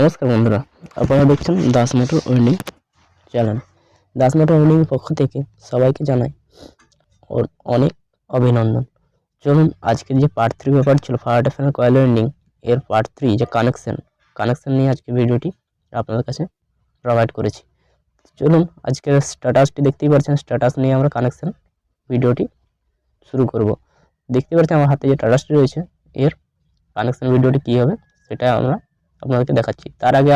নমস্কার বন্ধুরা, আপনারা দেখছেন Das motor welding channel. Das motor welding পক্ষ থেকে সবাইকে জানাই ওর অনেক অভিনন্দন। চলুন আজকের যে পার্ট 3 ব্যাপার ছিল ফায়ার ডিফেন্স কয়েল ওয়েল্ডিং এর পার্ট 3 যে কানেকশন নিয়ে আজকে ভিডিওটি আপনাদের কাছে প্রোভাইড করেছি। চলুন আজকের স্ট্যাটাসটি দেখতেই পাচ্ছেন, স্ট্যাটাস নিয়ে আমরা কানেকশন ভিডিওটি শুরু করব। দেখতে পাচ্ছেন আমার হাতে যে স্ট্যাটাসটি রয়েছে এর কানেকশন ভিডিওটি কী হবে সেটা আমরা আপনাদেরকে দেখাচ্ছি। তার আগে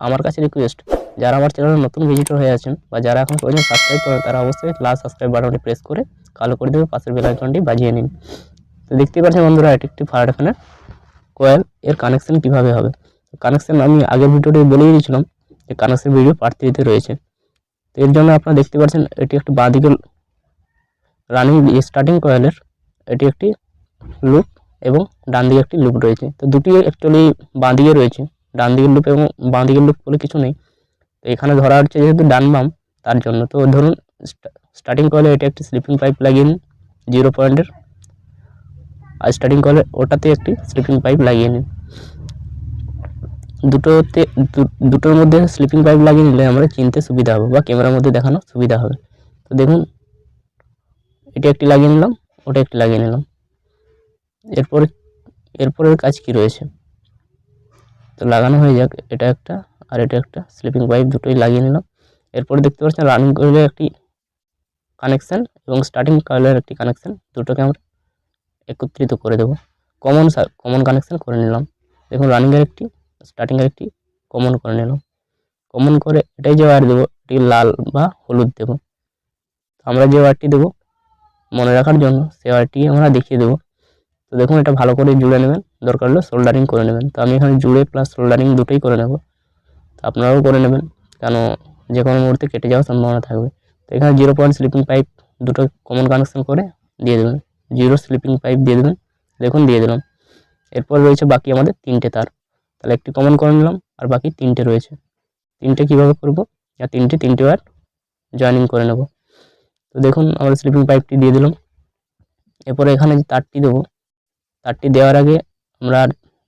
আমার কাছে রিকোয়েস্ট, যারা আমার চ্যানেলে নতুন ভিজিটর হয়ে আছেন বা যারা এখন পর্যন্ত সাবস্ক্রাইব করেন তারা অবশ্যই লাল সাবস্ক্রাইব বাটনটি প্রেস করে কালো করে দেবে, পাশের বেল আইকনটি বাজিয়ে নিন। তো দেখতেই পাচ্ছেন বন্ধুরা, এটি একটি ফায়ার ডিফেন্সের কয়েল এর কানেকশন কীভাবে হবে। কানেকশন আমি আগের ভিডিওতে বলেই দিয়েছিলাম যে কানেকশন ভিডিও পার্ট 3-তে রয়েছে। তো এর জন্য আপনারা দেখতে পাচ্ছেন এটি একটি বাঁদিকে রানিং স্টার্টিং কয়েলের এটি একটি লুপ এবং ডান দিকে একটি লুপ রয়েছে। তো দুটি অ্যাকচুয়ালি বাঁ দিকে রয়েছে, ডান দিকের লুপ এবং বাঁ দিকের লুপ বলে কিছু নেই। তো এখানে ধরা হচ্ছে যেহেতু ডান বাম তার জন্য। তো ধরুন স্টার্টিং কয়েলে এটা একটি স্লিপিং পাইপ লাগিয়ে নিন 0 পয়েন্টের, আর স্টার্টিং কয়েলে ওটাতে একটি স্লিপিং পাইপ লাগিয়ে নিন। দুটোর মধ্যে স্লিপিং পাইপ লাগিয়ে নিলে আমরা চিনতে সুবিধা হবে বা ক্যামেরার মধ্যে দেখানো সুবিধা হবে। তো দেখুন এটা একটি লাগিয়ে নিলাম, ওটা একটি লাগিয়ে নিলাম। এরপরের কাজ কি রয়েছে, তো লাগানো হয়ে যাক। এটা একটা আর এটা একটা স্লিপিং পাইপ দুটোই লাগিয়ে নিলাম। এরপরে দেখতে পাচ্ছেন রানিং কয়েলের একটি কানেকশান এবং স্টার্টিং কয়েলের একটি কানেকশান, দুটোকে আমরা একত্রিত করে দেব। কমন কানেকশান করে নিলাম। দেখুন রানিংয়ের একটি, স্টার্টিংয়ের একটি কমন করে নিলাম। কমন করে এটাই যে ওয়্যার দেবো এটি লাল বা হলুদ দেব। আমরা যে ওয়্যারটি দেবো মনে রাখার জন্য সে ওয়্যারটি আমরা দেখিয়ে দেবো। তো দেখুন এটা ভালো করে জুড়ে নেবেন, দরকার হলে সোল্ডারিং করে নেবেন। তো আমি এখানে জুড়ে প্লাস সোল্ডারিং দুটোই করে নেব। তো আপনারাও করে নেবেন, কেন যে কোনো মুহূর্তে কেটে যাওয়ার সম্ভাবনা থাকবে। তো এখানে 0 পয়েন্ট স্লিপিং পাইপ দুটো কমন কানেকশন করে দিয়ে দেবেন, 0 স্লিপিং পাইপ দিয়ে দেবেন। দেখুন দিয়ে দিলাম। এরপর রয়েছে বাকি আমাদের 3টে তার, তাহলে একটি কমন করে নিলাম আর বাকি 3টে রয়েছে। 3টে কীভাবে করবো, আর 3টে ওয়্যার জয়েনিং করে নেব। তো দেখুন আমরা স্লিপিং পাইপটি দিয়ে দিলাম। এরপরে এখানে যে তারটি দেবো, তারটি দেওয়ার আগে আমরা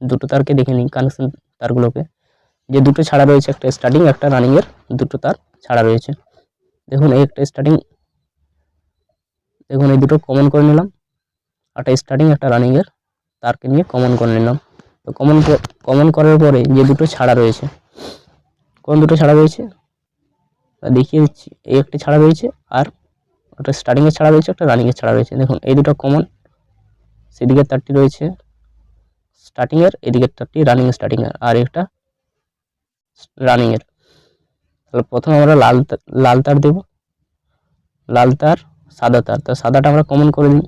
দুটো তারকে দেখে নিই, কানেকশন তারগুলোকে যে দুটো ছাড়া রয়েছে, একটা স্টার্টিং একটা রানিংয়ের দুটো তার ছাড়া রয়েছে। দেখুন এই একটা স্টার্টিং, দেখুন এই দুটো কমন করে নিলাম, একটা স্টার্টিং একটা রানিংয়ের তারকে নিয়ে কমন করে নিলাম। তো কমন করার পরে যে দুটো ছাড়া রয়েছে, কোন দুটো ছাড়া রয়েছে তা দেখিয়ে দিচ্ছি। এই একটি ছাড়া রয়েছে আর ওটা স্টার্টিংয়ের ছাড়া রয়েছে, একটা রানিংয়ের ছাড়া রয়েছে। দেখুন এই দুটো কমন, সেদিকের তারটি রয়েছে স্টার্টিংয়ের, এদিকের তারটি রানিং স্টার্টিংয়ের, আর একটা রানিংয়ের। তাহলে প্রথমে আমরা লাল তার দেব, লাল তার সাদা তার। তো সাদাটা আমরা কমন করে দিই।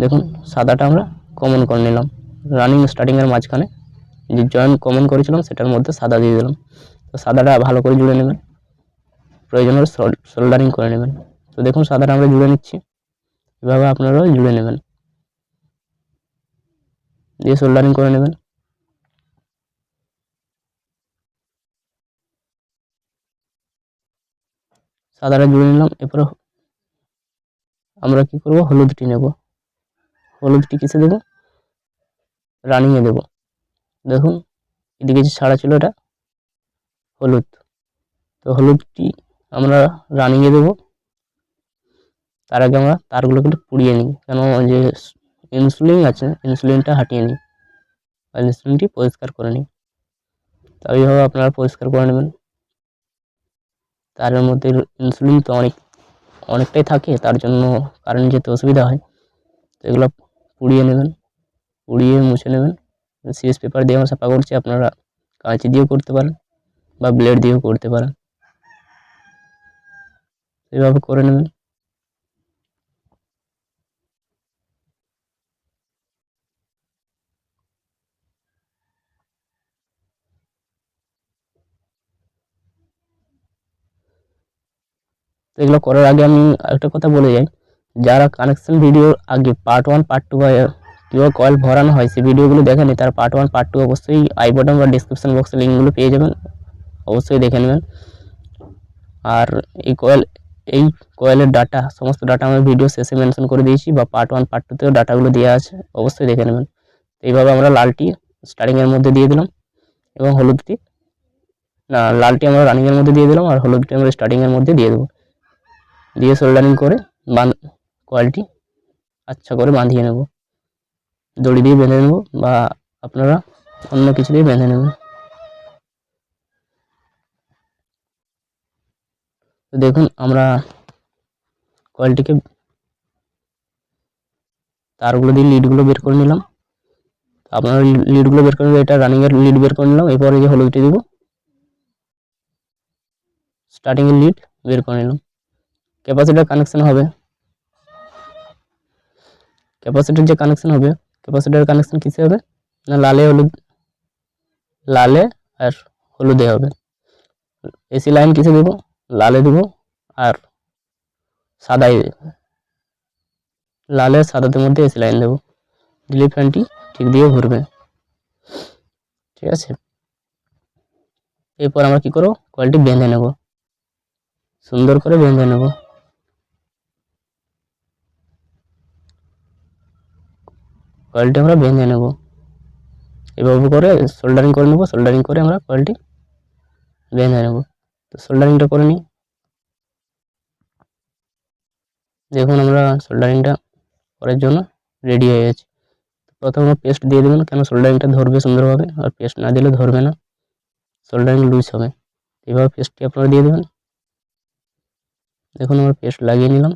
দেখুন সাদাটা আমরা কমন করে নিলাম, রানিং স্টার্টিংয়ের মাঝখানে যে জয়েন্ট কমন করেছিলাম সেটার মধ্যে সাদা দিয়ে দিলাম। তো সাদাটা ভালো করে জুড়ে নেবেন, প্রয়োজন হলে সোল্ডারিং করে নেবেন। তো দেখুন সাদাটা আমরা জুড়ে নিচ্ছি, এভাবে আপনারাও জুড়ে নেবেন, দিয়ে সোল্ডারিং করে নেবেন। সাদাটা জুড়ে নিলাম। এরপরে আমরা কি করব, হলুদটি নেব। হলুদটি কিসে দেব, রানিংয়ে দেব। দেখুন এদিকে যে ছাড়া ছিল এটা হলুদ, তো হলুদটি আমরা রানিংয়ে দেব। তার আগে আমরা তারগুলোকে একটু পুড়িয়ে নিই, কেন যে ইনসুলিন আছে ইনসুলিনটা হাঁটিয়ে নিই, আর ইনসুলিনটি পরিষ্কার করে নিই। তো এইভাবে আপনারা পরিষ্কার করে নেবেন। তারের মধ্যে ইনসুলিন তো অনেকটাই থাকে, তার জন্য কারেন্ট যেতে অসুবিধা হয়। তো এগুলো পুড়িয়ে নেবেন, পুড়িয়ে মুছে নেবেন। সিএস পেপার দিয়ে আমরা সাফা করছি, আপনারা কাঁচি দিয়েও করতে পারেন বা ব্লেড দিয়েও করতে পারেন, এভাবে করে নেবেন। তো এগুলো করার আগে আমি একটা কথা বলে যাই, যারা কানেকশন ভিডিওর আগে পার্ট 1 পার্ট 2 কীভাবে কয়েল ভরানো হয় সেই ভিডিওগুলো দেখেনি, তারা পার্ট 1 পার্ট 2 অবশ্যই আই বাটন বা ডিসক্রিপশন বক্সে লিঙ্কগুলো পেয়ে যাবেন, অবশ্যই দেখে নেবেন। আর এই কয়েলের ডাটা, সমস্ত ডাটা আমি ভিডিও শেষে মেনশন করে দিয়েছি, বা পার্ট 1 পার্ট 2তেও ডাটাগুলো দেওয়া আছে, অবশ্যই দেখে নেবেন। তো এইভাবে আমরা লালটি স্টার্টিংয়ের মধ্যে দিয়ে দিলাম, এবং হলুদটি না, লালটি আমরা রানিংয়ের মধ্যে দিয়ে দিলাম আর হলুদটি আমরা স্টার্টিংয়ের মধ্যে দিয়ে দেবো। দিয়ে সোল্ডারিং করে কয়েলটি আচ্ছা করে বাঁধিয়ে নেব, দড়ি দিয়ে বেঁধে নেব বা আপনারা অন্য কিছু দিয়ে বেঁধে নেবেন। তো দেখুন আমরা কয়েলটিকে তারগুলো দিয়ে লিডগুলো বের করে নিলাম। আপনারা লিডগুলো বের করে নেবেন, এটা রানিংয়ের লিড বের করে নিলাম। এরপরে যে হলুদটি দেবো, স্টার্টিংয়ের লিড বের করে নিলাম। ক্যাপাসিটার কানেকশন হবে, ক্যাপাসিটার যে কানেকশন হবে, ক্যাপাসিটার কানেকশন কিসে হবে না, লালে আর হলুদে হবে। এসি লাইন কিসে দেবো, লালে দেবো আর সাদাই, লালে সাদাতে মধ্যে এসি লাইন দেবো, দিলে ফ্যানটি ঠিক দিয়ে ঘুরবে। ঠিক আছে, এরপর আমরা কি করবো, কয়েলটি বেঁধে নেব, সুন্দর করে বেঁধে নেব। কয়েলটি আমরা বেঁধে নেব, এভাবে করে সোল্ডারিং করে নেব। সোল্ডারিং করে আমরা কয়েলটি বেঁধে নেব। তো সোল্ডারিংটা করে নিই। দেখুন আমরা সোল্ডারিংটা করার জন্য রেডি হয়ে গেছে। প্রথমে পেস্ট দিয়ে দেবেন, কেন সোল্ডারিংটা ধরবে সুন্দরভাবে, আর পেস্ট না দিলে ধরবে না, সোল্ডারিং লুজ হবে। এভাবে পেস্টটি আপনারা দিয়ে দেবেন। দেখুন আমরা পেস্ট লাগিয়ে নিলাম।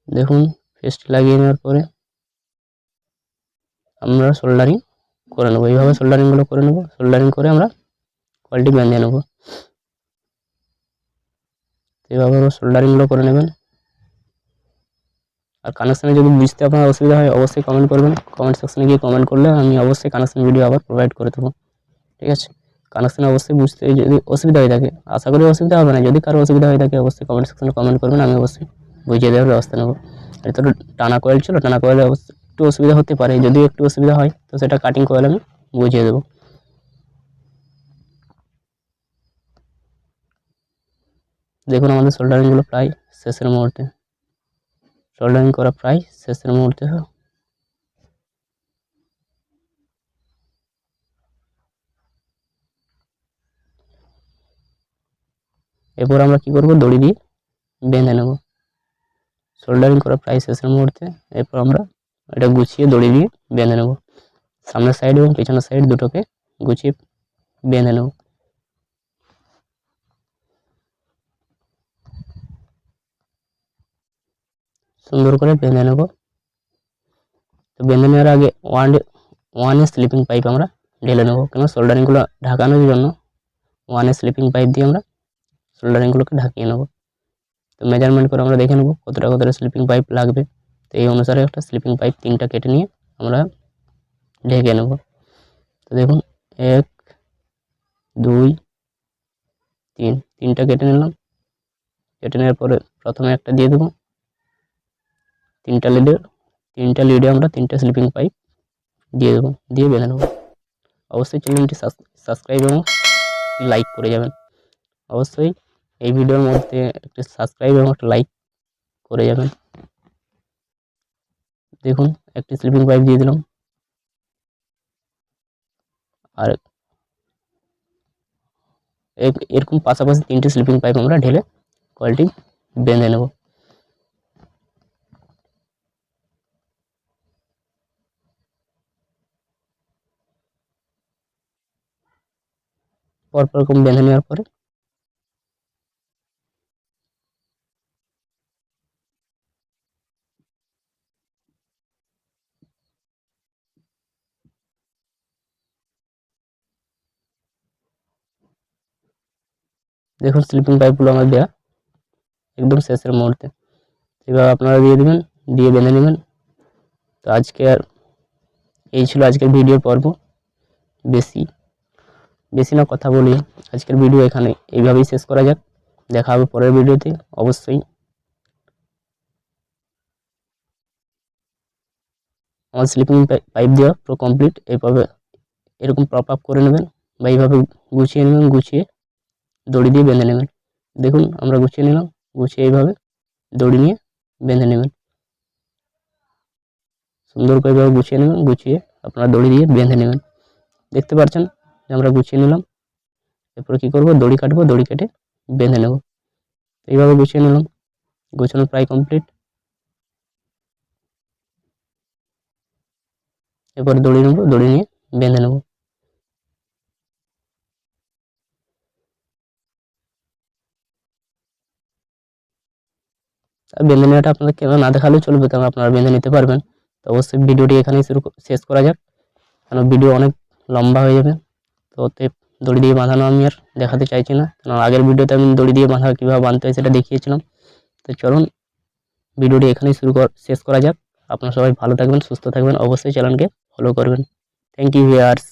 দেখুন পেস্ট লাগিয়ে নেওয়ার পরে আমরা সোল্ডারিং করে নেবো, এইভাবে সোল্ডারিংগুলো করে নেবো। সোল্ডারিং করে আমরা কয়েলটি বেঁধে নেবো, এইভাবে সোল্ডারিংগুলো করে নেবেন। আর কানেকশানে যদি বুঝতে আপনার অসুবিধা হয় অবশ্যই কমেন্ট করবেন, কমেন্ট সেকশনে গিয়ে কমেন্ট করলে আমি অবশ্যই কানেকশান ভিডিও আবার প্রোভাইড করে দেবো। ঠিক আছে, কানেকশানে অবশ্যই বুঝতে যদি অসুবিধা হয়ে থাকে, আশা করি অসুবিধা হবে না, যদি কারো অসুবিধা হয়ে থাকে অবশ্যই কমেন্ট সেকশনে কমেন্ট করবেন, আমি অবশ্যই বুঝিয়ে দেওয়ার ব্যবস্থা নেব। এটা তো টানা কয়েল ছিল, টানা কয়েলে অবশ্যই একটু অসুবিধা হতে পারে, যদি একটু অসুবিধা হয় তো সেটা কাটিং কয়েল আমি বুঝিয়ে দেবো। দেখুন আমাদের সোল্ডারিংগুলো প্রায় শেষের মুহূর্তে, সোল্ডারিং করা প্রায় শেষের মুহূর্তে। এরপর আমরা কি করব, দড়ি দিয়ে বেঁধে নেব। সোল্ডারিং করা প্রায় শেষের মুহূর্তে, এরপর আমরা এটা গুছিয়ে দড়ি দিয়ে বেঁধে নেব। সামনের সাইড এবং পেছনের সাইড দুটোকে গুছিয়ে বেঁধে নেব। সুন্দর করে বেঁধে নেব। তো বেঁধে নেওয়ার আগে ওয়ান স্লিপিং পাইপ আমরা ঢেলে নেব, কেন সোল্ডারিংগুলো ঢাকানোর জন্য ওয়ান স্লিপিং পাইপ দিয়ে আমরা সোল্ডারিংগুলোকে ঢাকিয়ে নেব। তো মেজারমেন্ট করে আমরা দেখে নেব কতটা স্লিপিং পাইপ লাগবে। তো এই অনুসারে একটা স্লিপিং পাইপ 3টা কেটে নিয়ে আমরা ঢেকে নেব। তো দেখুন 1 2 3, 3টা কেটে নিলাম। কেটে নেওয়ার পরে প্রথমে একটা দিয়ে দেবো, 3টা লিডে আমরা 3টা স্লিপিং পাইপ দিয়ে দেবো, দিয়ে বেঁধে নেব। অবশ্যই চ্যানেলটি সাবস্ক্রাইব এবং লাইক করে যাবেন। অবশ্যই এই ভিডিওর মধ্যে একটি সাবস্ক্রাইব এবং একটা লাইক করে যাবেন। দেখুন একটি স্লিপিং পাইপ দিয়ে দিলাম, আর এরকম পাশাপাশি 3টে স্লিপিং পাইপ আমরা ঢেলে কয়েলটি বেঁধে নেব। পরপর এরকম বেঁধে নেওয়ার পরে দেখুন স্লিপিং পাইপগুলো আমার দেওয়া একদম শেষের মুহূর্তে, এভাবে আপনারা দিয়ে দেবেন, দিয়ে বেঁধে নেবেন। তো আজকে আর এই ছিল আজকের ভিডিওর পর্ব। বেশি না কথা বলি, আজকের ভিডিও এখানে এইভাবেই শেষ করা যাক। দেখা হবে পরের ভিডিওতে। অবশ্যই আমার স্লিপিং পাইপ দেওয়া পুরো কমপ্লিট, এইভাবে এরকম প্রপ আপ করে নেবেন বা এইভাবে গুছিয়ে নেবেন, গুছিয়ে দড়ি দিয়ে বেঁধে নেবেন। দেখুন আমরা গুছিয়ে নিলাম, গুছিয়ে এইভাবে দড়ি নিয়ে বেঁধে নেবেন। সুন্দর করে এইভাবে গুছিয়ে নেবেন, গুছিয়ে আপনারা দড়ি দিয়ে বেঁধে নেবেন। দেখতে পাচ্ছেন যে আমরা গুছিয়ে নিলাম। এরপরে কী করব, দড়ি কাটবো, দড়ি কেটে বেঁধে নেব। এইভাবে গুছিয়ে নিলাম, গোছানো প্রায় কমপ্লিট। এরপরে দড়ি নেব, দড়ি নিয়ে বেঁধে নেব। আর বেঁধে নেওয়াটা আপনাদের ক্যামেরা না দেখালেও চলবে, কারণ আপনারা বেঁধে নিতে পারবেন। তো অবশ্যই ভিডিওটি এখানেই শেষ করা যাক, কারণ ভিডিও অনেক লম্বা হয়ে যাবে। তো ওতে দড়ি দিয়ে বাঁধানো আমি আর দেখাতে চাইছি না, কারণ আগের ভিডিওতে আমি দড়ি দিয়ে বাঁধা কীভাবে বাঁধতে হয় সেটা দেখিয়েছিলাম। তো চলুন ভিডিওটি এখানেই শেষ করা যাক। আপনারা সবাই ভালো থাকবেন, সুস্থ থাকবেন, অবশ্যই চ্যানেলকে ফলো করবেন। Thank you viewers.